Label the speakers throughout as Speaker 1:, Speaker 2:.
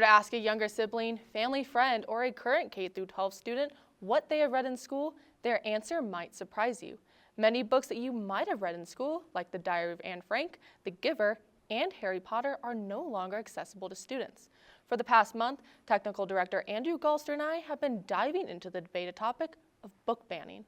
Speaker 1: ask a younger sibling, family friend, or a current K-12 student what they have read in school, their answer might surprise you. Many books that you might have read in school, like The Diary of Anne Frank, The Giver, and Harry Potter, are no longer accessible to students. For the past month, Technical Director Andrew Galster and I have been diving into the debated topic of book banning.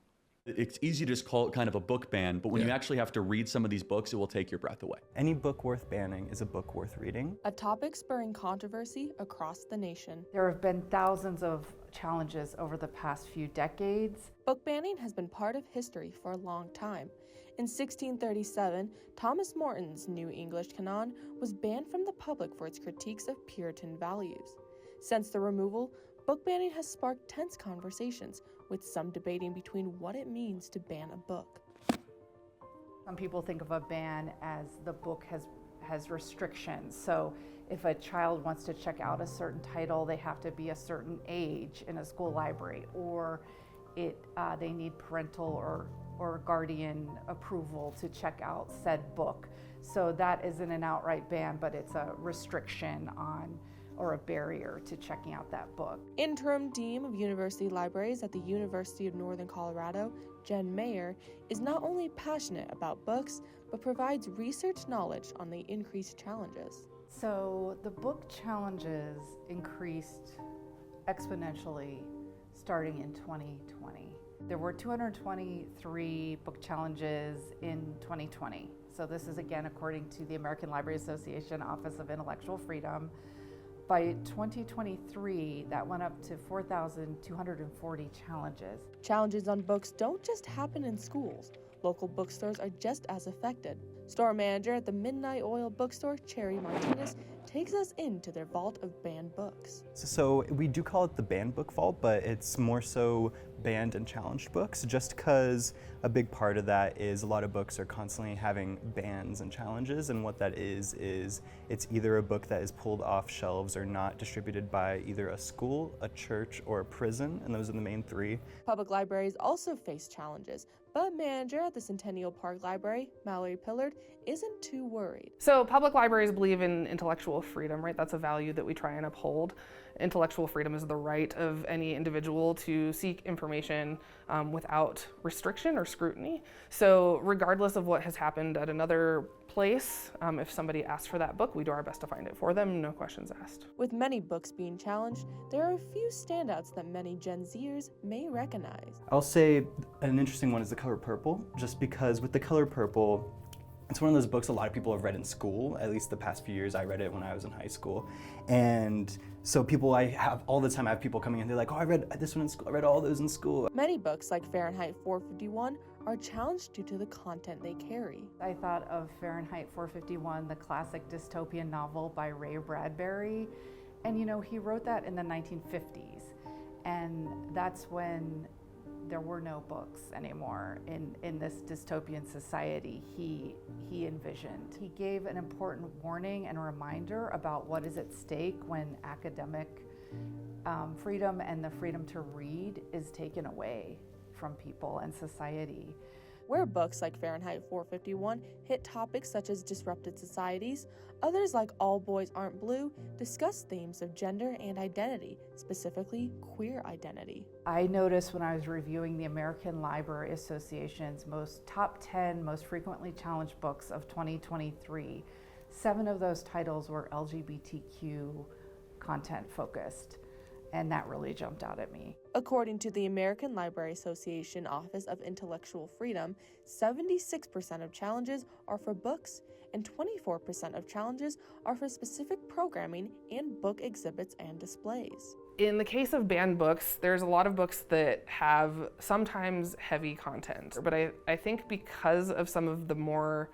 Speaker 2: It's easy to just call it kind of a book ban, but when you actually have to read some of these books, it will take your breath away.
Speaker 3: Any book worth banning is a book worth reading.
Speaker 1: A topic spurring controversy across the nation.
Speaker 4: There have been thousands of challenges over the past few decades.
Speaker 1: Book banning has been part of history for a long time. In 1637, Thomas Morton's New English Canon was banned from the public for its critiques of Puritan values. Since the removal, book banning has sparked tense conversations, with some debating between what it means to ban a book.
Speaker 4: Some people think of a ban as the book has restrictions. So if a child wants to check out a certain title, they have to be a certain age in a school library, or they need parental or guardian approval to check out said book. So that isn't an outright ban, but it's a restriction on or a barrier to checking out that book.
Speaker 1: Interim Dean of University Libraries at the University of Northern Colorado, Jen Mayer, is not only passionate about books, but provides research knowledge on the increased challenges.
Speaker 4: So the book challenges increased exponentially starting in 2020. There were 223 book challenges in 2020. So this is again according to the American Library Association Office of Intellectual Freedom. By 2023, that went up to 4,240 challenges.
Speaker 1: Challenges on books don't just happen in schools. Local bookstores are just as affected. Store manager at the Midnight Oil bookstore, Cherry Martinez, takes us into their vault of banned books.
Speaker 3: So we do call it the banned book vault, but it's more so banned and challenged books, just because a big part of that is a lot of books are constantly having bans and challenges, and what that is it's either a book that is pulled off shelves or not distributed by either a school, a church, or a prison, and those are the main three.
Speaker 1: Public libraries also face challenges, but manager at the Centennial Park Library, Mallory Pillard, isn't too worried.
Speaker 5: So public libraries believe in intellectual freedom, right? That's a value that we try and uphold. Intellectual freedom is the right of any individual to seek information without restriction or scrutiny. So regardless of what has happened at another place, if somebody asks for that book, we do our best to find it for them, no questions asked.
Speaker 1: With many books being challenged, there are a few standouts that many Gen Zers may recognize.
Speaker 3: I'll say an interesting one is The Color Purple, just because with The Color Purple, it's one of those books a lot of people have read in school. At least the past few years, I read it when I was in high school. And so I have people coming in, they're like, oh, I read this one in school, I read all those in school.
Speaker 1: Many books like Fahrenheit 451 are challenged due to the content they carry.
Speaker 4: I thought of Fahrenheit 451, the classic dystopian novel by Ray Bradbury. And he wrote that in the 1950s. And that's when there were no books anymore in this dystopian society he envisioned. He gave an important warning and a reminder about what is at stake when academic freedom and the freedom to read is taken away from people and society.
Speaker 1: Where books like Fahrenheit 451 hit topics such as disrupted societies, others like All Boys Aren't Blue discuss themes of gender and identity, specifically queer identity.
Speaker 4: I noticed when I was reviewing the American Library Association's top 10 most frequently challenged books of 2023, 7 of those titles were LGBTQ content focused. And that really jumped out at me.
Speaker 1: According to the American Library Association Office of Intellectual Freedom, 76% of challenges are for books, and 24% of challenges are for specific programming and book exhibits and displays.
Speaker 5: In the case of banned books, there's a lot of books that have sometimes heavy content, but I think because of some of the more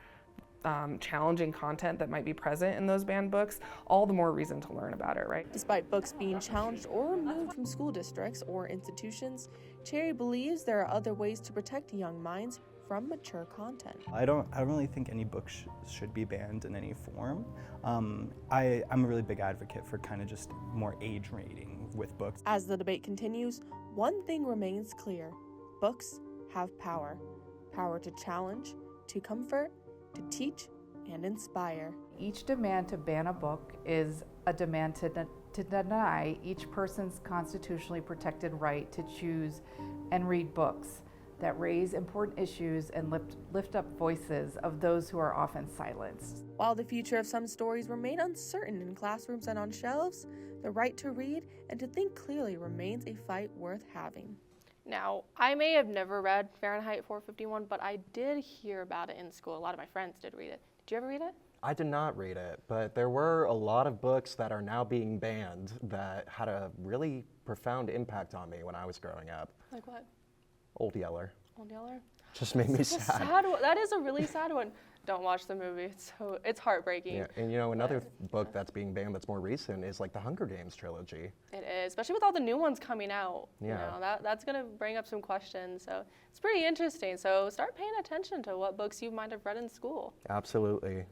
Speaker 5: challenging content that might be present in those banned books, all the more reason to learn about it, right?
Speaker 1: Despite books being challenged or removed from school districts or institutions, Cherry believes there are other ways to protect young minds from mature content.
Speaker 3: I don't really think any book should be banned in any form. I'm a really big advocate for kind of just more age rating with books.
Speaker 1: As the debate continues, one thing remains clear: books have power. Power to challenge, to comfort, to teach, and inspire.
Speaker 4: Each demand to ban a book is a demand to deny each person's constitutionally protected right to choose and read books that raise important issues and lift up voices of those who are often silenced.
Speaker 1: While the future of some stories remain uncertain in classrooms and on shelves, the right to read and to think clearly remains a fight worth having. Now, I may have never read Fahrenheit 451, but I did hear about it in school. A lot of my friends did read it. Did you ever read it?
Speaker 6: I did not read it, but there were a lot of books that are now being banned that had a really profound impact on me when I was growing up.
Speaker 1: Like what?
Speaker 6: Old Yeller.
Speaker 1: Old Yeller?
Speaker 6: Just made me
Speaker 1: Such a
Speaker 6: sad.
Speaker 1: sad one. That is a really sad one. Don't watch the movie. It's heartbreaking.
Speaker 6: Yeah, and another book that's being banned that's more recent is like the Hunger Games trilogy.
Speaker 1: It is, especially with all the new ones coming out.
Speaker 6: Yeah.
Speaker 1: You know, that's going to bring up some questions. So it's pretty interesting. So start paying attention to what books you might have read in school.
Speaker 6: Absolutely.